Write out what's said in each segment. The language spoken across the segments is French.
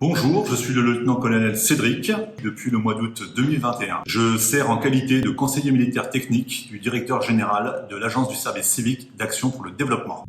Bonjour, je suis le lieutenant-colonel Cédric. Depuis le mois d'août 2021, je sers en qualité de conseiller militaire technique du directeur général de l'Agence du service civique d'action pour le développement.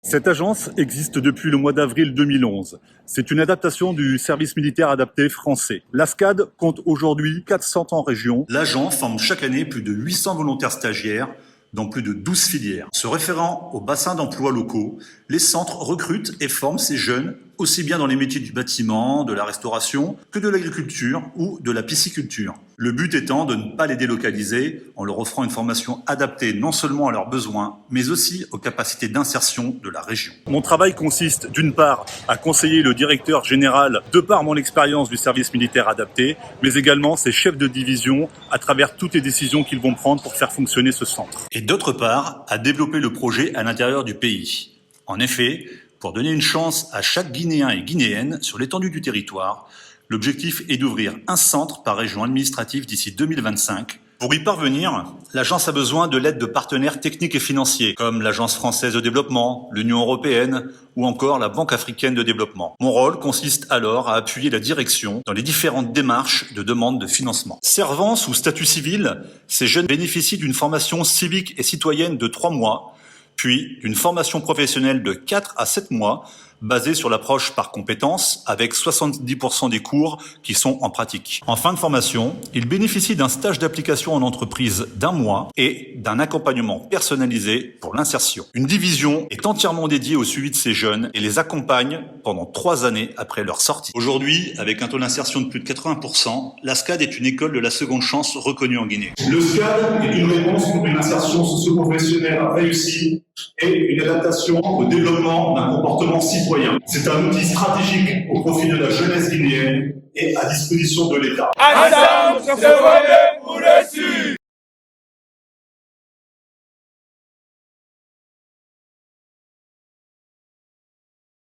Cette agence existe depuis le mois d'avril 2011. C'est une adaptation du service militaire adapté français. L'ASCAD compte aujourd'hui 400 en région. L'agence forme chaque année plus de 800 volontaires stagiaires dans plus de 12 filières. Se référant aux bassins d'emploi locaux, les centres recrutent et forment ces jeunes aussi bien dans les métiers du bâtiment, de la restauration, que de l'agriculture ou de la pisciculture. Le but étant de ne pas les délocaliser en leur offrant une formation adaptée non seulement à leurs besoins, mais aussi aux capacités d'insertion de la région. Mon travail consiste d'une part à conseiller le directeur général de par mon expérience du service militaire adapté, mais également ses chefs de division à travers toutes les décisions qu'ils vont prendre pour faire fonctionner ce centre. Et d'autre part, à développer le projet à l'intérieur du pays. En effet, pour donner une chance à chaque Guinéen et Guinéenne sur l'étendue du territoire, l'objectif est d'ouvrir un centre par région administrative d'ici 2025. Pour y parvenir, l'agence a besoin de l'aide de partenaires techniques et financiers, comme l'Agence française de développement, l'Union européenne ou encore la Banque africaine de développement. Mon rôle consiste alors à appuyer la direction dans les différentes démarches de demande de financement. Servant sous statut civil, ces jeunes bénéficient d'une formation civique et citoyenne de 3 mois, puis d'une formation professionnelle de 4 à 7 mois, basée sur l'approche par compétences, avec 70% des cours qui sont en pratique. En fin de formation, ils bénéficient d'un stage d'application en entreprise d'1 mois et d'un accompagnement personnalisé pour l'insertion. Une division est entièrement dédiée au suivi de ces jeunes et les accompagne pendant 3 années après leur sortie. Aujourd'hui, avec un taux d'insertion de plus de 80%, la SCAD est une école de la seconde chance reconnue en Guinée. Le SCAD est une réponse pour une insertion socio-professionnelle réussie et une adaptation au développement d'un comportement citoyen. C'est un outil stratégique au profit de la jeunesse guinéenne et à disposition de l'État.